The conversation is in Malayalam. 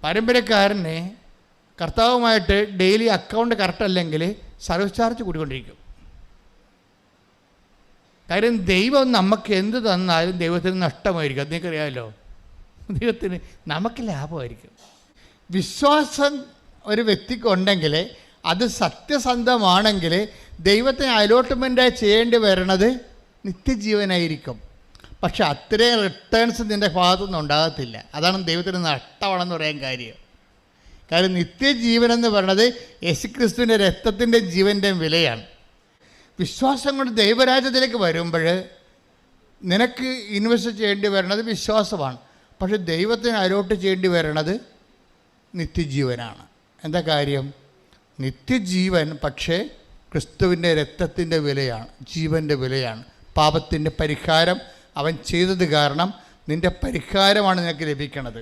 പാരമ്പര്യക്കാരന് കർത്താവുമായിട്ട് ഡെയിലി അക്കൗണ്ട് കറക്റ്റ് അല്ലെങ്കിൽ സർവീസ് ചാർജ് കൂടിക്കൊണ്ടിരിക്കും. കാര്യം ദൈവം നമുക്ക് എന്ത് തന്നാലും ദൈവത്തിന് നഷ്ടമായിരിക്കും. അത് നിങ്ങൾക്കറിയാമല്ലോ. ദൈവത്തിന് നമുക്ക് ലാഭമായിരിക്കും. വിശ്വാസം ഒരു വ്യക്തിക്കുണ്ടെങ്കിൽ അത് സത്യസന്ധമാണെങ്കിൽ ദൈവത്തിന് അലോട്ട്മെൻറ്റായി ചെയ്യേണ്ടി വരണത് നിത്യജീവനായിരിക്കും. പക്ഷെ അത്രയും റിട്ടേൺസ് നിൻ്റെ ഭാഗത്തുനിന്ന് ഉണ്ടാകത്തില്ല. അതാണ് ദൈവത്തിന് നഷ്ടമാണെന്ന് പറയാൻ കാര്യം. നിത്യജീവനെന്ന് പറയുന്നത് യേശുക്രിസ്തുവിൻ്റെ രക്തത്തിൻ്റെ ജീവൻ്റെയും വിലയാണ്. വിശ്വാസം കൊണ്ട് ദൈവരാജ്യത്തിലേക്ക് വരുമ്പോൾ നിനക്ക് ഇൻവെസ്റ്റ് ചെയ്യേണ്ടി വരണത് വിശ്വാസമാണ്. പക്ഷെ ദൈവത്തിന് അലോട്ട് ചെയ്യേണ്ടി വരണത് നിത്യജീവനാണ്. എന്താ കാര്യം? നിത്യജീവൻ പക്ഷേ ക്രിസ്തുവിൻ്റെ രക്തത്തിൻ്റെ വിലയാണ്, ജീവൻ്റെ വിലയാണ്. പാപത്തിൻ്റെ പരിഹാരം അവൻ ചെയ്തത് കാരണം നിൻ്റെ പരിഹാരമാണ് നിനക്ക് ലഭിക്കണത്.